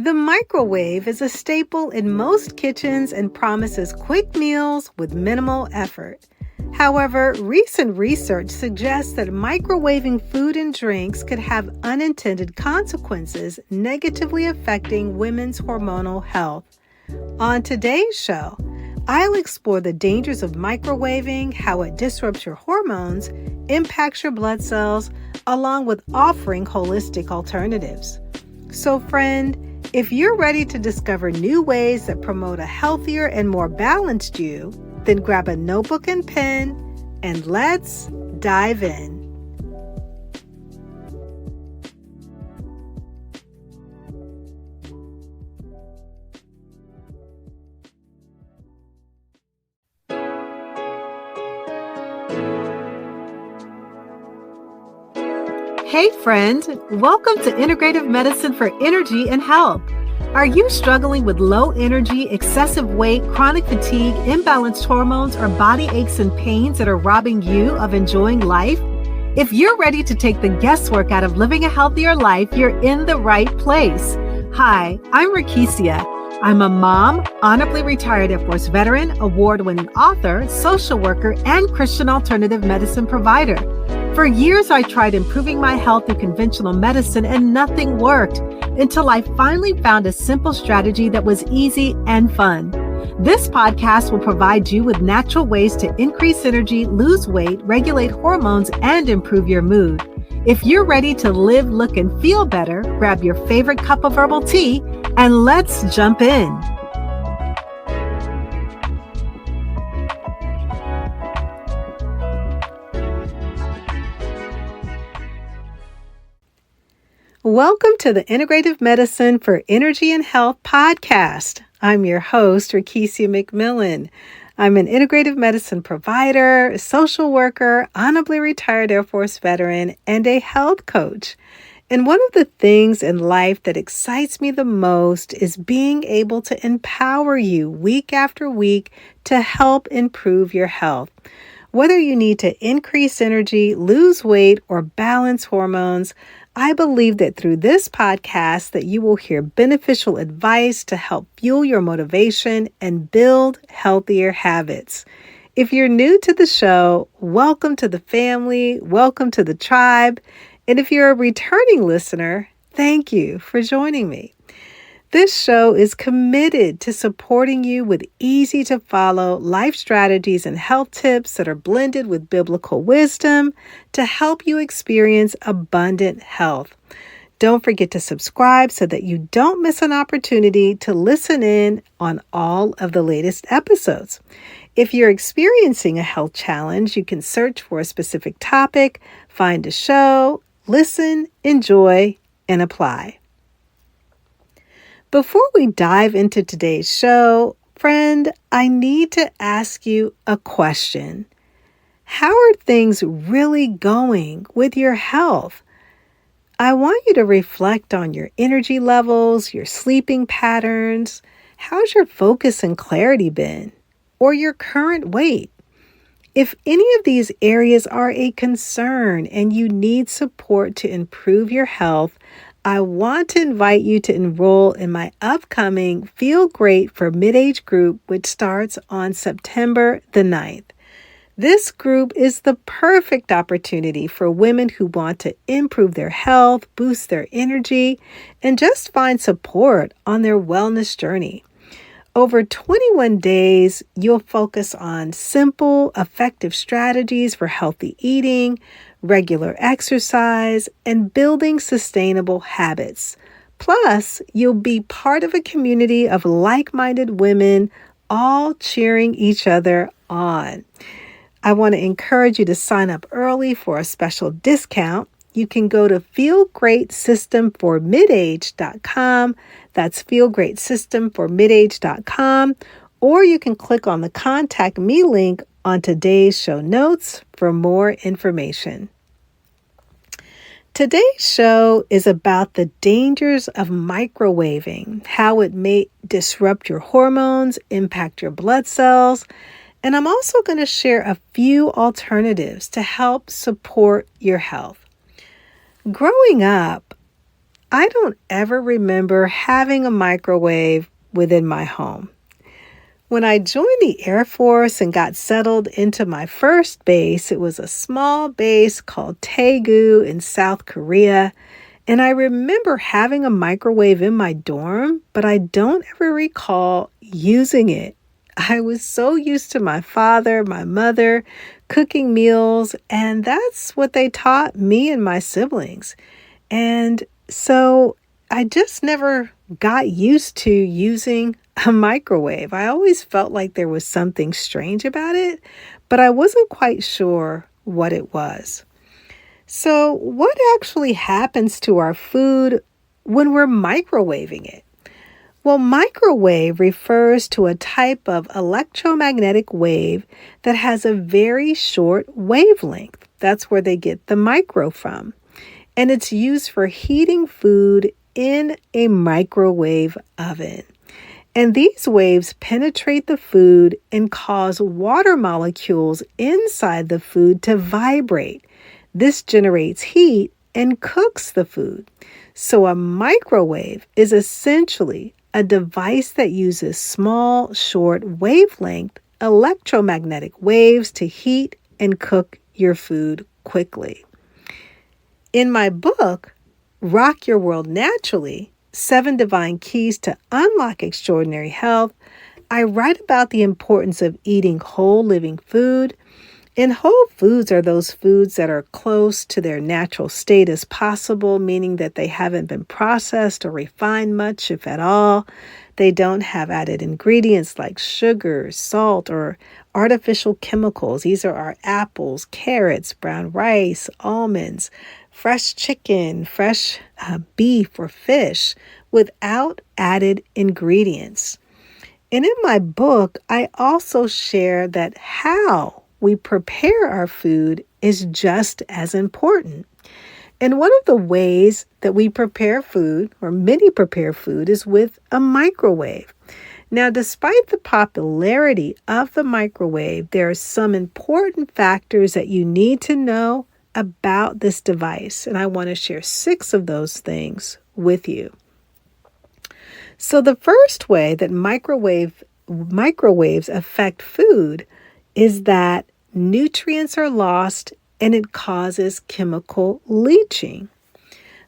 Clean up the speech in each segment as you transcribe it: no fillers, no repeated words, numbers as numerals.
The microwave is a staple in most kitchens and promises quick meals with minimal effort. However, recent research suggests that microwaving food and drinks could have unintended consequences, negatively affecting women's hormonal health. On today's show, I'll explore the dangers of microwaving, how it disrupts your hormones, impacts your blood cells, along with offering holistic alternatives. So, friend, if you're ready to discover new ways that promote a healthier and more balanced you, then grab a notebook and pen and let's dive in. Hey friend, welcome to Integrative Medicine for Energy and Health. Are you struggling with low energy, excessive weight, chronic fatigue, imbalanced hormones, or body aches and pains that are robbing you of enjoying life? If you're ready to take the guesswork out of living a healthier life, you're in the right place. Hi, I'm Rekishia. I'm a mom, honorably retired Air Force veteran, award-winning author, social worker, and Christian alternative medicine provider. For years, I tried improving my health through conventional medicine and nothing worked until I finally found a simple strategy that was easy and fun. This podcast will provide you with natural ways to increase energy, lose weight, regulate hormones, and improve your mood. If you're ready to live, look, and feel better, grab your favorite cup of herbal tea and let's jump in. Welcome to the Integrative Medicine for Energy and Health podcast. I'm your host, Rekishia McMillan. I'm an integrative medicine provider, social worker, honorably retired Air Force veteran, and a health coach. And one of the things in life that excites me the most is being able to empower you week after week to help improve your health. Whether you need to increase energy, lose weight, or balance hormones, I believe that through this podcast that you will hear beneficial advice to help fuel your motivation and build healthier habits. If you're new to the show, welcome to the family, welcome to the tribe. And if you're a returning listener, thank you for joining me. This show is committed to supporting you with easy-to-follow life strategies and health tips that are blended with biblical wisdom to help you experience abundant health. Don't forget to subscribe so that you don't miss an opportunity to listen in on all of the latest episodes. If you're experiencing a health challenge, you can search for a specific topic, find a show, listen, enjoy, and apply. Before we dive into today's show, friend, I need to ask you a question. How are things really going with your health? I want you to reflect on your energy levels, your sleeping patterns. How's your focus and clarity been? Or your current weight? If any of these areas are a concern and you need support to improve your health, I want to invite you to enroll in my upcoming Feel Great for Mid-Age group, which starts on September the 9th. This group is the perfect opportunity for women who want to improve their health, boost their energy, and just find support on their wellness journey. Over 21 days, you'll focus on simple, effective strategies for healthy eating, regular exercise, and building sustainable habits. Plus, you'll be part of a community of like-minded women, all cheering each other on. I want to encourage you to sign up early for a special discount. You can go to feelgreatsystemformidage.com. That's feelgreatsystemformidage.com. Or you can click on the Contact Me link on today's show notes for more information. Today's show is about the dangers of microwaving, how it may disrupt your hormones, impact your blood cells, and I'm also going to share a few alternatives to help support your health. Growing up, I don't ever remember having a microwave within my home. When I joined the Air Force and got settled into my first base, it was a small base called Daegu in South Korea. And I remember having a microwave in my dorm, but I don't ever recall using it. I was so used to my father, my mother, cooking meals, and that's what they taught me and my siblings. And so I just never got used to using a microwave. I always felt like there was something strange about it, but I wasn't quite sure what it was. So, what actually happens to our food when we're microwaving it? Well, microwave refers to a type of electromagnetic wave that has a very short wavelength. That's where they get the micro from. And it's used for heating food in a microwave oven. And these waves penetrate the food and cause water molecules inside the food to vibrate. This generates heat and cooks the food. So a microwave is essentially a device that uses small, short wavelength electromagnetic waves to heat and cook your food quickly. In my book, Rock Your World Naturally, 7 Divine Keys to Unlock Extraordinary Health, I write about the importance of eating whole living food. And whole foods are those foods that are close to their natural state as possible, meaning that they haven't been processed or refined much, if at all. They don't have added ingredients like sugar, salt, or artificial chemicals. These are our apples, carrots, brown rice, almonds, fresh chicken, fresh beef or fish without added ingredients. And in my book, I also share that how we prepare our food is just as important. And one of the ways that we prepare food, or many prepare food, is with a microwave. Now, despite the popularity of the microwave, there are some important factors that you need to know about this device. And I want to share 6 of those things with you. So the first way that microwaves affect food is that nutrients are lost and it causes chemical leaching.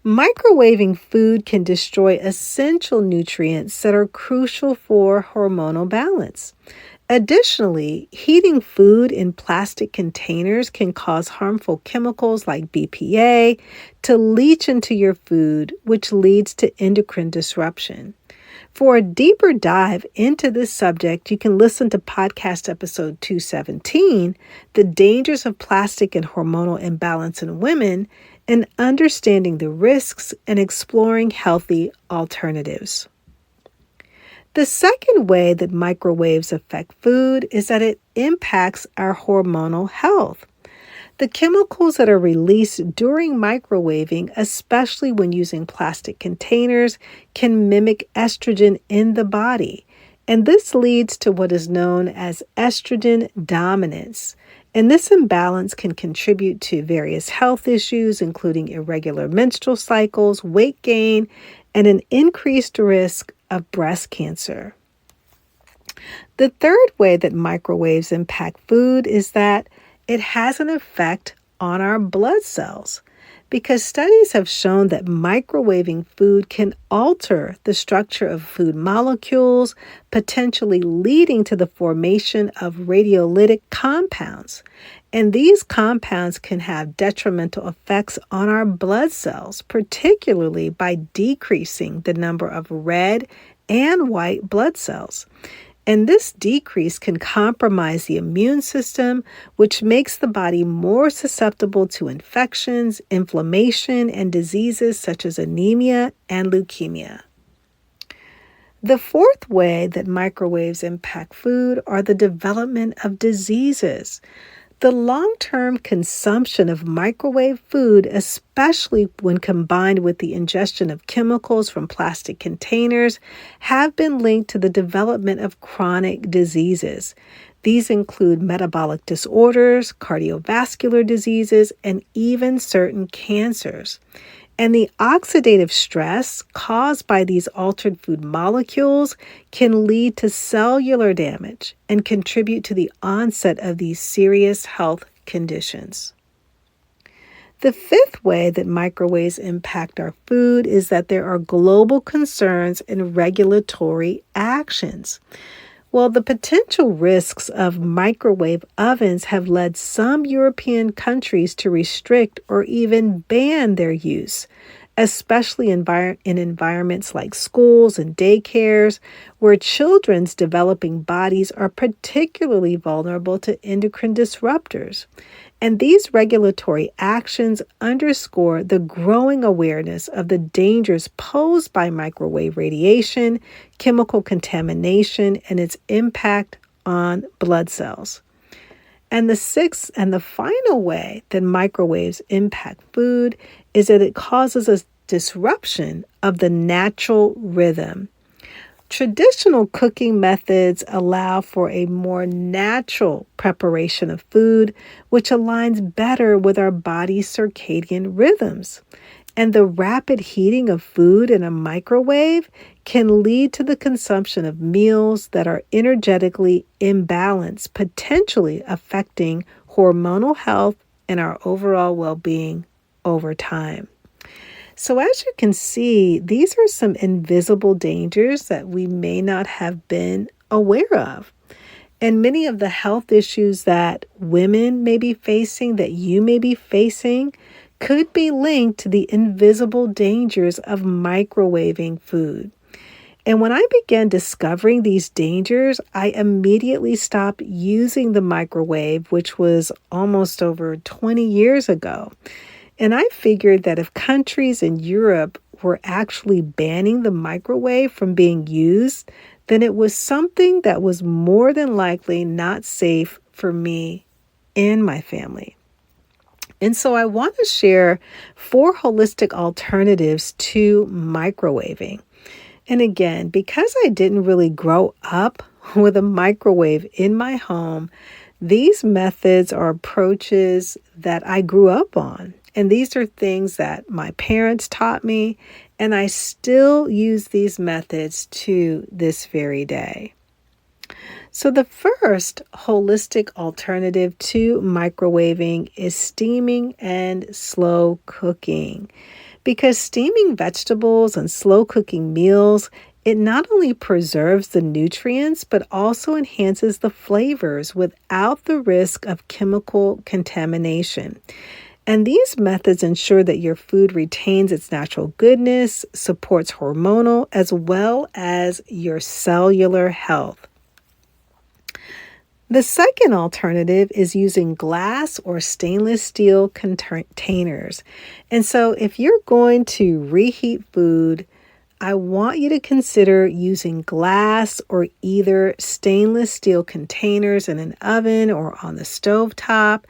Microwaving food can destroy essential nutrients that are crucial for hormonal balance. Additionally, heating food in plastic containers can cause harmful chemicals like BPA to leach into your food, which leads to endocrine disruption. For a deeper dive into this subject, you can listen to podcast episode 217, The Dangers of Plastic and Hormonal Imbalance in Women, and Understanding the Risks and Exploring Healthy Alternatives. The second way that microwaves affect food is that it impacts our hormonal health. The chemicals that are released during microwaving, especially when using plastic containers, can mimic estrogen in the body. And this leads to what is known as estrogen dominance. And this imbalance can contribute to various health issues, including irregular menstrual cycles, weight gain, and an increased risk of breast cancer. The third way that microwaves impact food is that it has an effect on our blood cells, because studies have shown that microwaving food can alter the structure of food molecules, potentially leading to the formation of radiolytic compounds. And these compounds can have detrimental effects on our blood cells, particularly by decreasing the number of red and white blood cells. And this decrease can compromise the immune system, which makes the body more susceptible to infections, inflammation, and diseases such as anemia and leukemia. The fourth way that microwaves impact food are the development of diseases. The long-term consumption of microwave food, especially when combined with the ingestion of chemicals from plastic containers, have been linked to the development of chronic diseases. These include metabolic disorders, cardiovascular diseases, and even certain cancers. And the oxidative stress caused by these altered food molecules can lead to cellular damage and contribute to the onset of these serious health conditions. The fifth way that microwaves impact our food is that there are global concerns and regulatory actions. Well, the potential risks of microwave ovens have led some European countries to restrict or even ban their use, especially in environments like schools and daycares, where children's developing bodies are particularly vulnerable to endocrine disruptors. And these regulatory actions underscore the growing awareness of the dangers posed by microwave radiation, chemical contamination, and its impact on blood cells. And the sixth and the final way that microwaves impact food is that it causes a disruption of the natural rhythm. Traditional cooking methods allow for a more natural preparation of food, which aligns better with our body's circadian rhythms. And the rapid heating of food in a microwave can lead to the consumption of meals that are energetically imbalanced, potentially affecting hormonal health and our overall well-being over time. So as you can see, these are some invisible dangers that we may not have been aware of. And many of the health issues that women may be facing, that you may be facing, could be linked to the invisible dangers of microwaving food. And when I began discovering these dangers, I immediately stopped using the microwave, which was almost over 20 years ago. And I figured that if countries in Europe were actually banning the microwave from being used, then it was something that was more than likely not safe for me and my family. And so I want to share 4 holistic alternatives to microwaving. And again, because I didn't really grow up with a microwave in my home, these methods are approaches that I grew up on. And these are things that my parents taught me, and I still use these methods to this very day. So the first holistic alternative to microwaving is steaming and slow cooking. Because steaming vegetables and slow cooking meals, it not only preserves the nutrients, but also enhances the flavors without the risk of chemical contamination. And these methods ensure that your food retains its natural goodness, supports hormonal, as well as your cellular health. The second alternative is using glass or stainless steel containers. And so if you're going to reheat food, I want you to consider using glass or either stainless steel containers in an oven or on the stovetop.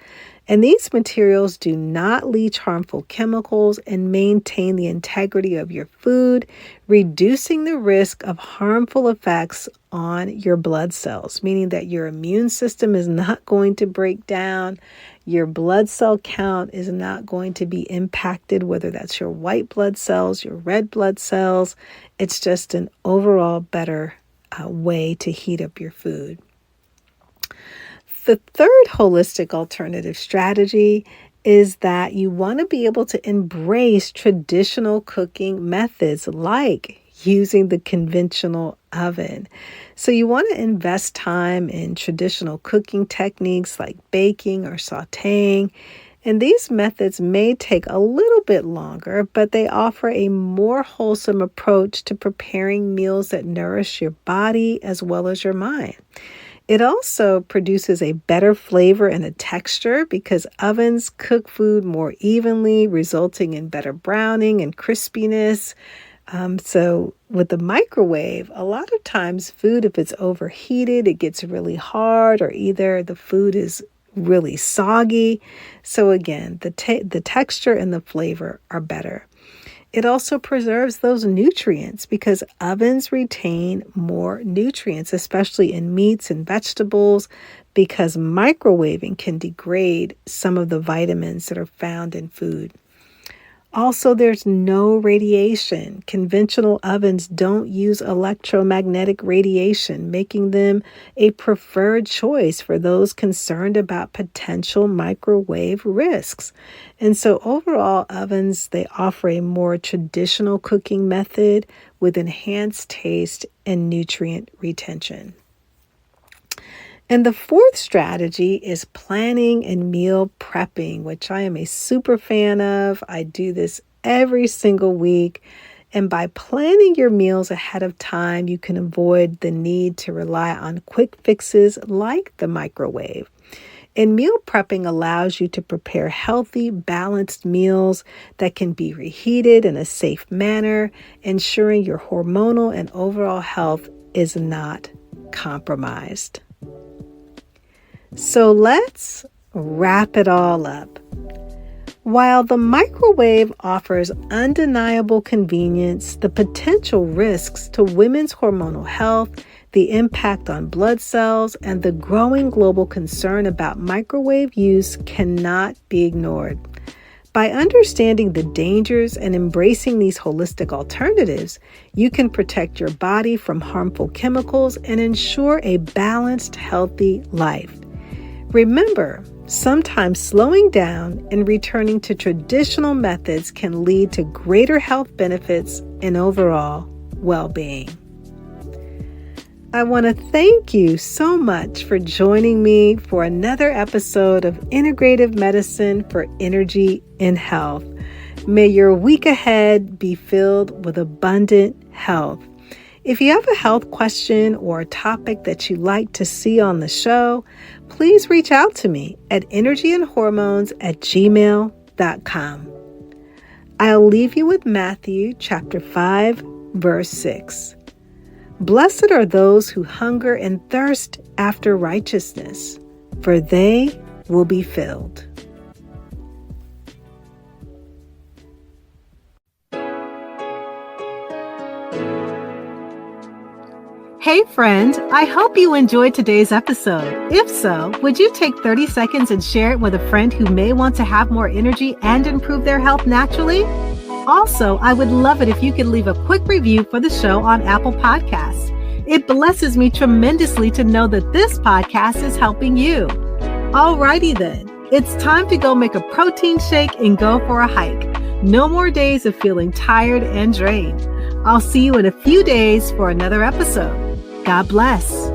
And these materials do not leach harmful chemicals and maintain the integrity of your food, reducing the risk of harmful effects on your blood cells, meaning that your immune system is not going to break down, your blood cell count is not going to be impacted, whether that's your white blood cells, your red blood cells. It's just an overall better way to heat up your food. The third holistic alternative strategy is that you want to be able to embrace traditional cooking methods like using the conventional oven. So you want to invest time in traditional cooking techniques like baking or sautéing. And these methods may take a little bit longer, but they offer a more wholesome approach to preparing meals that nourish your body as well as your mind. It also produces a better flavor and a texture because ovens cook food more evenly, resulting in better browning and crispiness. So with the microwave, a lot of times food, if it's overheated, it gets really hard, or either the food is really soggy. So again, the texture and the flavor are better. It also preserves those nutrients because ovens retain more nutrients, especially in meats and vegetables, because microwaving can degrade some of the vitamins that are found in food. Also, there's no radiation. Conventional ovens don't use electromagnetic radiation, making them a preferred choice for those concerned about potential microwave risks. And so overall, ovens, they offer a more traditional cooking method with enhanced taste and nutrient retention. And the fourth strategy is planning and meal prepping, which I am a super fan of. I do this every single week. And by planning your meals ahead of time, you can avoid the need to rely on quick fixes like the microwave. And meal prepping allows you to prepare healthy, balanced meals that can be reheated in a safe manner, ensuring your hormonal and overall health is not compromised. So let's wrap it all up. While the microwave offers undeniable convenience, the potential risks to women's hormonal health, the impact on blood cells, and the growing global concern about microwave use cannot be ignored. By understanding the dangers and embracing these holistic alternatives, you can protect your body from harmful chemicals and ensure a balanced, healthy life. Remember, sometimes slowing down and returning to traditional methods can lead to greater health benefits and overall well-being. I want to thank you so much for joining me for another episode of Integrative Medicine for Energy and Health. May your week ahead be filled with abundant health. If you have a health question or a topic that you'd like to see on the show, please reach out to me at energyandhormones@gmail.com. I'll leave you with Matthew chapter 5, verse 6. Blessed are those who hunger and thirst after righteousness, for they will be filled. Hey friend, I hope you enjoyed today's episode. If so, would you take 30 seconds and share it with a friend who may want to have more energy and improve their health naturally? Also, I would love it if you could leave a quick review for the show on Apple Podcasts. It blesses me tremendously to know that this podcast is helping you. Alrighty then, it's time to go make a protein shake and go for a hike. No more days of feeling tired and drained. I'll see you in a few days for another episode. God bless.